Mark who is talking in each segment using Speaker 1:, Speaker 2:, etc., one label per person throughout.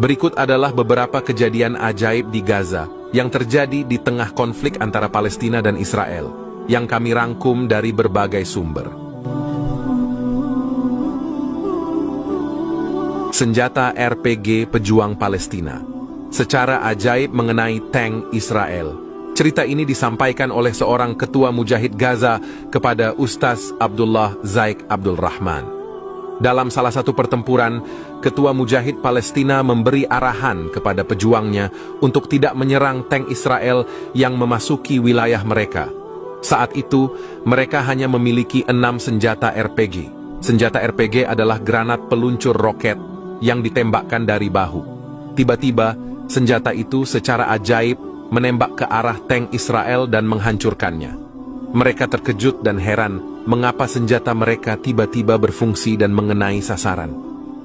Speaker 1: Berikut adalah beberapa kejadian ajaib di Gaza yang terjadi di tengah konflik antara Palestina dan Israel, yang kami rangkum dari berbagai sumber. Senjata RPG pejuang Palestina. Secara ajaib mengenai tank Israel. Cerita ini disampaikan oleh seorang ketua Mujahid Gaza kepada Ustaz Abdullah Zaik Abdul Rahman. Dalam salah satu pertempuran, ketua Mujahid Palestina memberi arahan kepada pejuangnya untuk tidak menyerang tank Israel yang memasuki wilayah mereka. Saat itu, mereka hanya memiliki 6 senjata RPG. Senjata RPG adalah granat peluncur roket yang ditembakkan dari bahu. Tiba-tiba, senjata itu secara ajaib menembak ke arah tank Israel dan menghancurkannya. Mereka terkejut dan heran mengapa senjata mereka tiba-tiba berfungsi dan mengenai sasaran.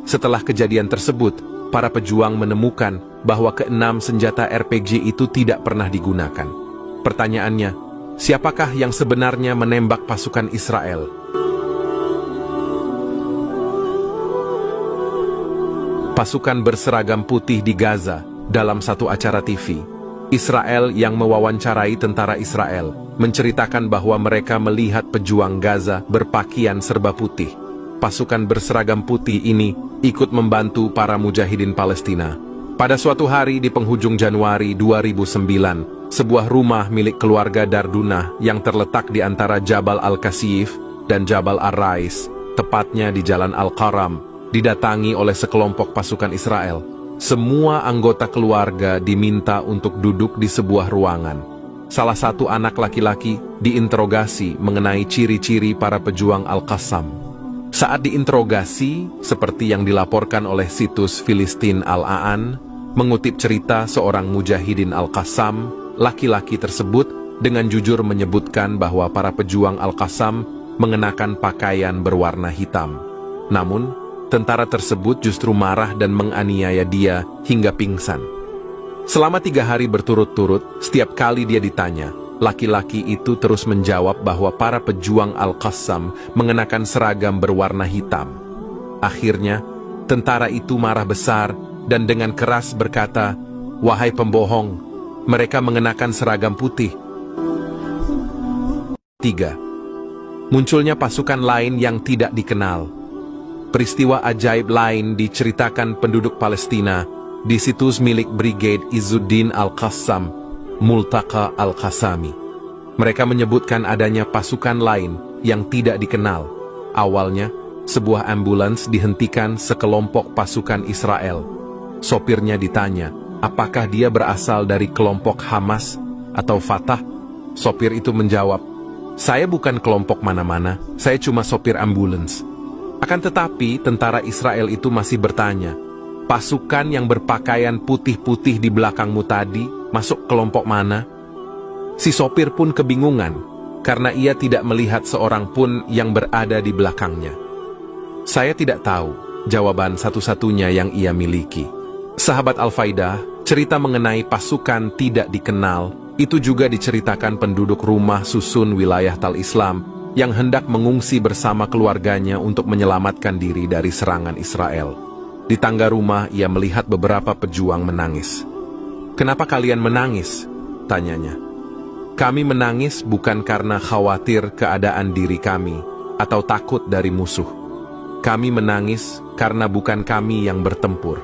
Speaker 1: Setelah kejadian tersebut, para pejuang menemukan bahwa ke-6 senjata RPG itu tidak pernah digunakan. Pertanyaannya, siapakah yang sebenarnya menembak pasukan Israel? Pasukan berseragam putih di Gaza. Dalam satu acara TV, Israel yang mewawancarai tentara Israel menceritakan bahwa mereka melihat pejuang Gaza berpakaian serba putih. Pasukan berseragam putih ini ikut membantu para mujahidin Palestina. Pada suatu hari di penghujung Januari 2009, sebuah rumah milik keluarga Dardunah yang terletak di antara Jabal Al-Kasif dan Jabal Ar-Rais, tepatnya di Jalan Al-Qaram, didatangi oleh sekelompok pasukan Israel. Semua anggota keluarga diminta untuk duduk di sebuah ruangan. Salah satu anak laki-laki diinterogasi mengenai ciri-ciri para pejuang Al-Qassam. Saat diinterogasi, seperti yang dilaporkan oleh situs Filistin Al-A'an, mengutip cerita seorang mujahidin Al-Qassam, laki-laki tersebut dengan jujur menyebutkan bahwa para pejuang Al-Qassam mengenakan pakaian berwarna hitam. Namun, tentara tersebut justru marah dan menganiaya dia hingga pingsan. Selama 3 hari berturut-turut, setiap kali dia ditanya, laki-laki itu terus menjawab bahwa para pejuang Al-Qassam mengenakan seragam berwarna hitam. Akhirnya, tentara itu marah besar dan dengan keras berkata, "Wahai pembohong, mereka mengenakan seragam putih." 3. Munculnya pasukan lain yang tidak dikenal. Peristiwa ajaib lain diceritakan penduduk Palestina di situs milik Brigade Izzuddin Al-Qassam, Multaqa Al-Qassami. Mereka menyebutkan adanya pasukan lain yang tidak dikenal. Awalnya, sebuah ambulans dihentikan sekelompok pasukan Israel. Sopirnya ditanya, apakah dia berasal dari kelompok Hamas atau Fatah? Sopir itu menjawab, "Saya bukan kelompok mana-mana, saya cuma sopir ambulans." Akan tetapi, tentara Israel itu masih bertanya, pasukan yang berpakaian putih-putih di belakangmu tadi masuk kelompok mana? Si sopir pun kebingungan, karena ia tidak melihat seorang pun yang berada di belakangnya. Saya tidak tahu, jawaban satu-satunya yang ia miliki. Sahabat Al-Faidah, cerita mengenai pasukan tidak dikenal, itu juga diceritakan penduduk rumah susun wilayah Tal Islam, yang hendak mengungsi bersama keluarganya untuk menyelamatkan diri dari serangan Israel. Di tangga rumah, ia melihat beberapa pejuang menangis. "Kenapa kalian menangis?" tanyanya. "Kami menangis bukan karena khawatir keadaan diri kami atau takut dari musuh. Kami menangis karena bukan kami yang bertempur.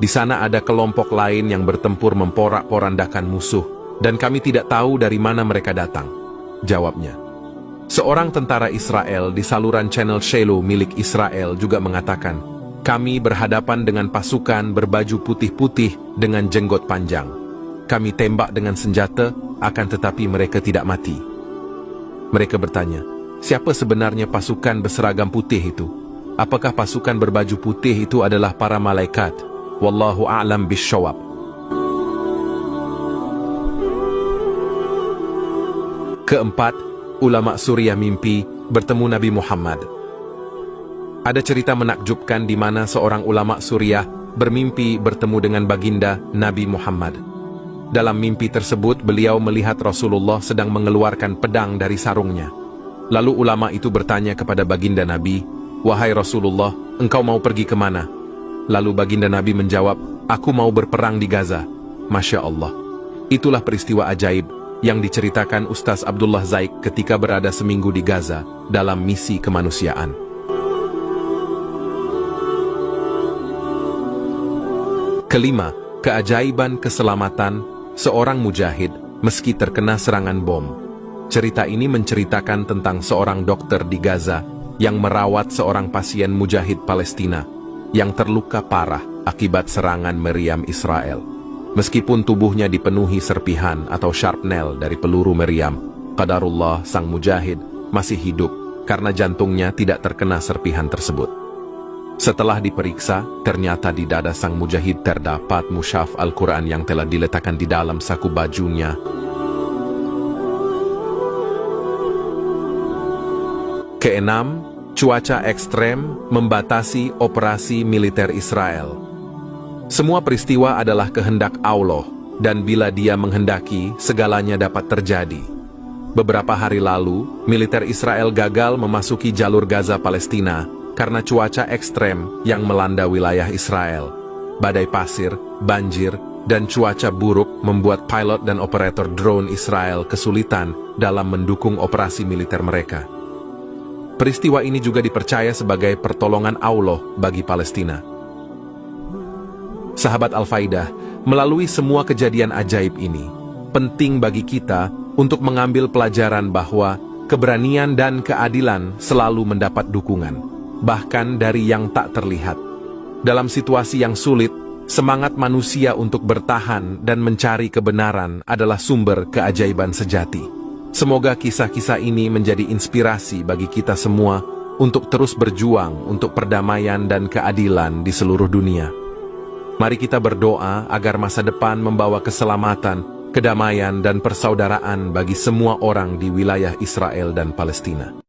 Speaker 1: Di sana ada kelompok lain yang bertempur memporak-porandakan musuh, dan kami tidak tahu dari mana mereka datang," jawabnya. Seorang tentara Israel di saluran channel Shiloh milik Israel juga mengatakan, "Kami berhadapan dengan pasukan berbaju putih-putih dengan jenggot panjang. Kami tembak dengan senjata, akan tetapi mereka tidak mati." Mereka bertanya, siapa sebenarnya pasukan berseragam putih itu? Apakah pasukan berbaju putih itu adalah para malaikat? Wallahu a'lam bishawab. Keempat, ulama Suriah mimpi bertemu Nabi Muhammad. Ada cerita menakjubkan di mana seorang ulama Suriah bermimpi bertemu dengan baginda Nabi Muhammad. Dalam mimpi tersebut, beliau melihat Rasulullah sedang mengeluarkan pedang dari sarungnya. Lalu ulama itu bertanya kepada baginda Nabi, "Wahai Rasulullah, engkau mau pergi kemana?" Lalu baginda Nabi menjawab, Aku mau berperang di Gaza. Masya Allah. Itulah peristiwa ajaib yang diceritakan Ustaz Abdullah Zaik ketika berada seminggu di Gaza dalam misi kemanusiaan. Kelima, keajaiban keselamatan seorang mujahid meski terkena serangan bom. Cerita ini menceritakan tentang seorang dokter di Gaza yang merawat seorang pasien mujahid Palestina yang terluka parah akibat serangan meriam Israel. Meskipun tubuhnya dipenuhi serpihan atau sharpnel dari peluru meriam, qadarullah sang mujahid masih hidup karena jantungnya tidak terkena serpihan tersebut. Setelah diperiksa, ternyata di dada sang mujahid terdapat mushaf Al-Quran yang telah diletakkan di dalam saku bajunya. Keenam, cuaca ekstrem membatasi operasi militer Israel. Semua peristiwa adalah kehendak Allah, dan bila Dia menghendaki, segalanya dapat terjadi. Beberapa hari lalu, militer Israel gagal memasuki jalur Gaza Palestina karena cuaca ekstrem yang melanda wilayah Israel. Badai pasir, banjir, dan cuaca buruk membuat pilot dan operator drone Israel kesulitan dalam mendukung operasi militer mereka. Peristiwa ini juga dipercaya sebagai pertolongan Allah bagi Palestina. Sahabat Al-Faidah, melalui semua kejadian ajaib ini, penting bagi kita untuk mengambil pelajaran bahwa keberanian dan keadilan selalu mendapat dukungan, bahkan dari yang tak terlihat. Dalam situasi yang sulit, semangat manusia untuk bertahan dan mencari kebenaran adalah sumber keajaiban sejati. Semoga kisah-kisah ini menjadi inspirasi bagi kita semua untuk terus berjuang untuk perdamaian dan keadilan di seluruh dunia. Mari kita berdoa agar masa depan membawa keselamatan, kedamaian dan persaudaraan bagi semua orang di wilayah Israel dan Palestina.